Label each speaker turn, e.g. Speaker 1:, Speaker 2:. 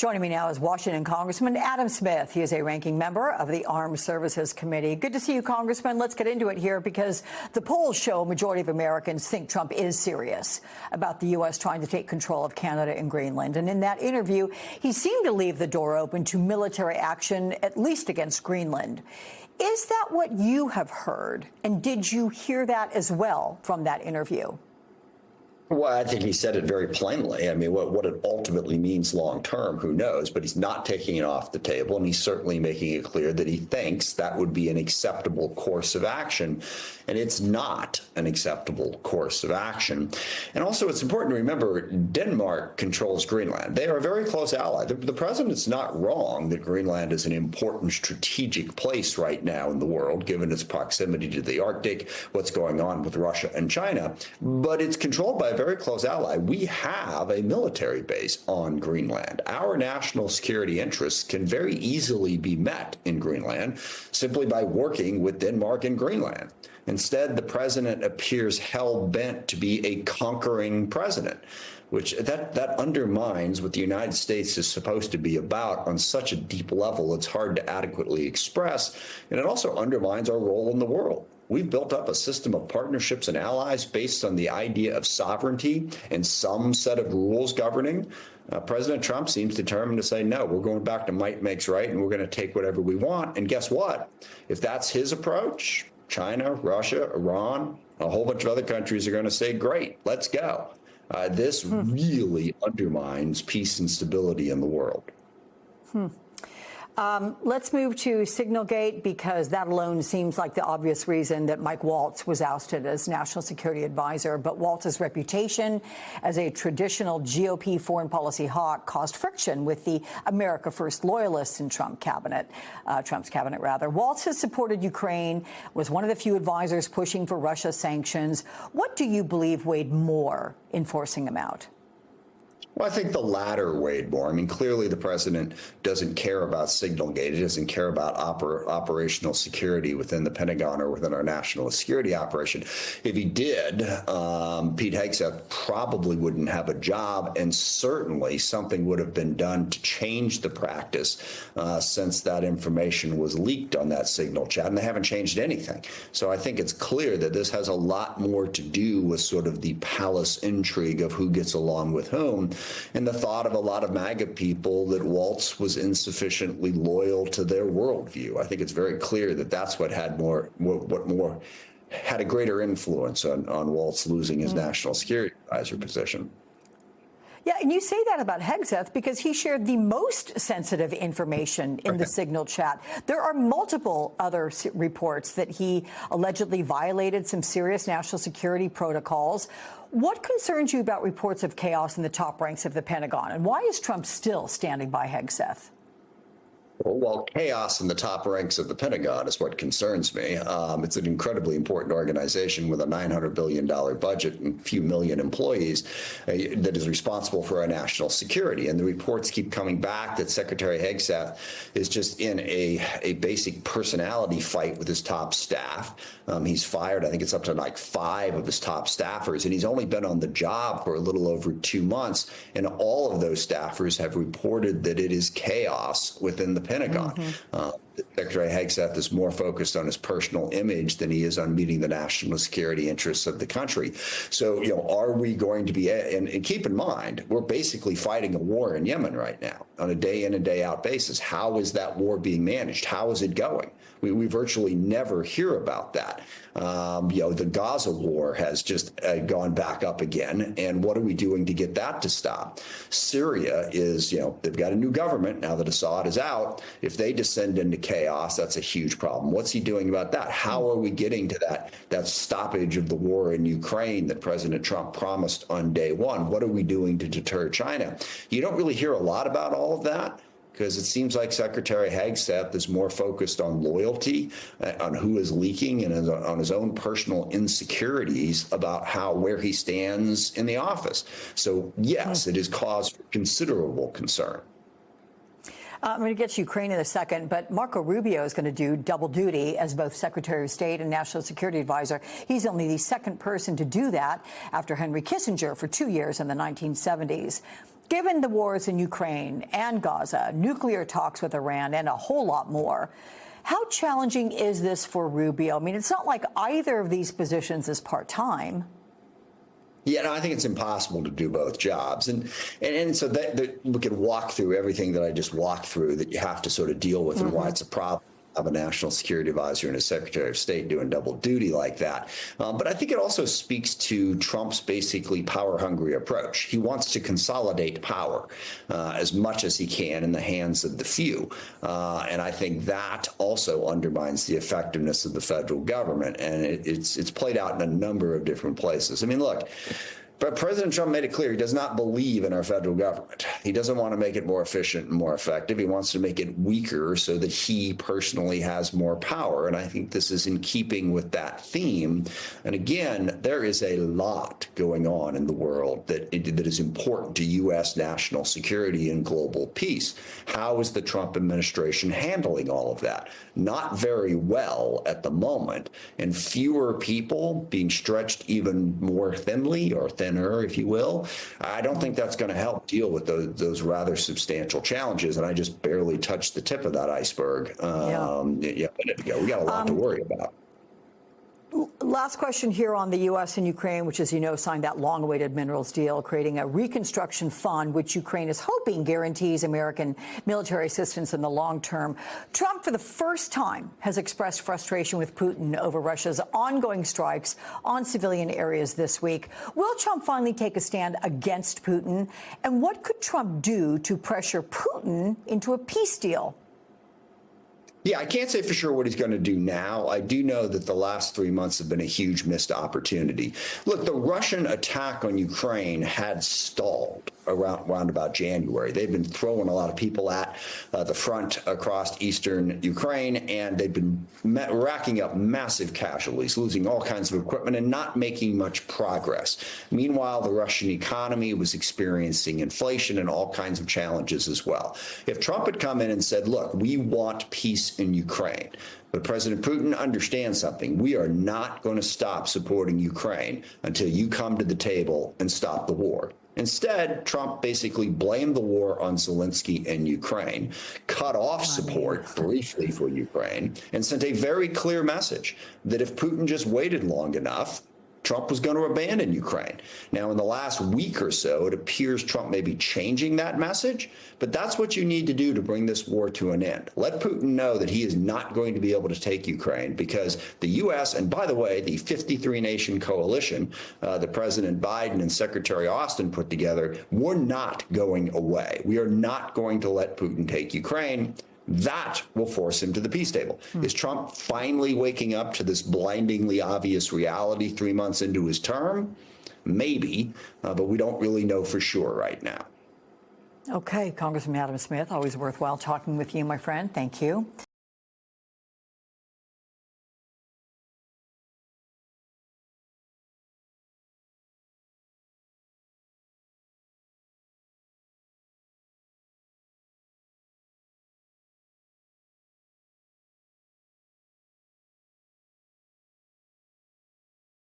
Speaker 1: Joining me now is Washington Congressman Adam Smith. He is a ranking member of the Armed Services Committee. Good to see you, Congressman. Let's get into it here because the polls show a majority of Americans think Trump is serious about the U.S. trying to take control of Canada and Greenland. And in that interview, he seemed to leave the door open to military action, at least against Greenland. Is that what you have heard? And did you hear that as well from that interview?
Speaker 2: Well, I think he said it very plainly. I mean, what it ultimately means long term, who knows? But he's not taking it off the table, and he's certainly making it clear that he thinks that would be an acceptable course of action. And it's not an acceptable course of action. And also, it's important to remember Denmark controls Greenland. They are a very close ally. The president's not wrong that Greenland is an important strategic place right now in the world, given its proximity to the Arctic, what's going on with Russia and China. But it's controlled by a very close ally. We have a military base on Greenland. Our national security interests can very easily be met in Greenland simply by working with Denmark and Greenland. Instead, the president appears hell-bent to be a conquering president, which that undermines what the United States is supposed to be about on such a deep level. It's hard to adequately express, and it also undermines our role in the world. We've built up a system of partnerships and allies based on the idea of sovereignty and some set of rules governing. President Trump seems determined to say, no, we're going back to might makes right, and we're going to take whatever we want. And guess what? If that's his approach, China, Russia, Iran, a whole bunch of other countries are going to say, great, let's go. This really undermines peace and stability in the world.
Speaker 1: Let's move to Signalgate, because that alone seems like the obvious reason that Mike Waltz was ousted as National Security Advisor. But Waltz's reputation as a traditional GOP foreign policy hawk caused friction with the America First loyalists in Trump's cabinet. Waltz has supported Ukraine, was one of the few advisors pushing for Russia sanctions. What do you believe weighed more in forcing him out?
Speaker 2: Well, I think the latter weighed more. I mean, clearly the president doesn't care about Signalgate. He doesn't care about operational security within the Pentagon or within our national security operation. If he did, Pete Hegseth probably wouldn't have a job, and certainly something would have been done to change the practice since that information was leaked on that Signal chat, and they haven't changed anything. So I think it's clear that this has a lot more to do with sort of the palace intrigue of who gets along with whom, and the thought of a lot of MAGA people that Waltz was insufficiently loyal to their worldview. I think it's very clear that that's what had had a greater influence on Waltz losing his national security advisor position.
Speaker 1: Yeah, and you say that about Hegseth because he shared the most sensitive information in the Signal chat. There are multiple other reports that he allegedly violated some serious national security protocols. What concerns you about reports of chaos in the top ranks of the Pentagon, and why is Trump still standing by Hegseth?
Speaker 2: Well, chaos in the top ranks of the Pentagon is what concerns me. It's an incredibly important organization with a $900 billion budget and a few million employees that is responsible for our national security. And the reports keep coming back that Secretary Hegseth is just in a basic personality fight with his top staff. He's fired, I think it's up to like 5 of his top staffers, and he's only been on the job for a little over 2 months. And all of those staffers have reported that it is chaos within the Pentagon. Secretary Hegseth is more focused on his personal image than he is on meeting the national security interests of the country. So, are we going to be, and keep in mind, we're basically fighting a war in Yemen right now on a day in and day out basis. How is that war being managed? How is it going? We virtually never hear about that. The Gaza war has just gone back up again. And what are we doing to get that to stop? Syria is, they've got a new government now that Assad is out. If they descend into chaos, that's a huge problem. What's he doing about that? How are we getting to that stoppage of the war in Ukraine that President Trump promised on day one? What are we doing to deter China? You don't really hear a lot about all of that, because it seems like Secretary Hegseth is more focused on loyalty, on who is leaking, and on his own personal insecurities about where he stands in the office. So, yes, it is cause for considerable concern.
Speaker 1: I'm going to get to Ukraine in a second, but Marco Rubio is going to do double duty as both Secretary of State and National Security Advisor. He's only the second person to do that after Henry Kissinger for 2 years in the 1970s. given the wars in Ukraine and Gaza, nuclear talks with Iran, and a whole lot more, how challenging is this for Rubio? I mean, it's not like either of these positions is part-time.
Speaker 2: Yeah, no, I think it's impossible to do both jobs. And so we could walk through everything that I just walked through that you have to sort of deal with and why it's a problem of a national security advisor and a secretary of state doing double duty like that. But I think it also speaks to Trump's basically power-hungry approach. He wants to consolidate power as much as he can in the hands of the few. And I think that also undermines the effectiveness of the federal government. And it's played out in a number of different places. I mean, look, but President Trump made it clear he does not believe in our federal government. He doesn't want to make it more efficient and more effective. He wants to make it weaker so that he personally has more power. And I think this is in keeping with that theme. And again, there is a lot going on in the world that is important to U.S. national security and global peace. How is the Trump administration handling all of that? Not very well at the moment. And fewer people being stretched even more thinly or thinner, if you will. I don't think that's going to help deal with those rather substantial challenges. And I just barely touched the tip of that iceberg. A minute ago. We got a lot to worry about.
Speaker 1: Last question here on the U.S. and Ukraine, which, as you know, signed that long-awaited minerals deal, creating a reconstruction fund, which Ukraine is hoping guarantees American military assistance in the long term. Trump, for the first time, has expressed frustration with Putin over Russia's ongoing strikes on civilian areas this week. Will Trump finally take a stand against Putin? And what could Trump do to pressure Putin into a peace deal?
Speaker 2: Yeah, I can't say for sure what he's going to do now. I do know that the last 3 months have been a huge missed opportunity. Look, the Russian attack on Ukraine had stalled around about January. They've been throwing a lot of people at the front across eastern Ukraine, and they've been racking up massive casualties, losing all kinds of equipment and not making much progress. Meanwhile, the Russian economy was experiencing inflation and all kinds of challenges as well. If Trump had come in and said, look, we want peace in Ukraine, but President Putin understands something. We are not going to stop supporting Ukraine until you come to the table and stop the war. Instead, Trump basically blamed the war on Zelensky and Ukraine, cut off support briefly for Ukraine, and sent a very clear message that if Putin just waited long enough, Trump was going to abandon Ukraine. Now, in the last week or so, it appears Trump may be changing that message, but that's what you need to do to bring this war to an end. Let Putin know that he is not going to be able to take Ukraine because the U.S., and by the way, the 53-nation coalition that President Biden and Secretary Austin put together, we're not going away. We are not going to let Putin take Ukraine. That will force him to the peace table. Is Trump finally waking up to this blindingly obvious reality 3 months into his term? Maybe, but we don't really know for sure right now.
Speaker 1: Okay, Congressman Adam Smith, always worthwhile talking with you, my friend. Thank you.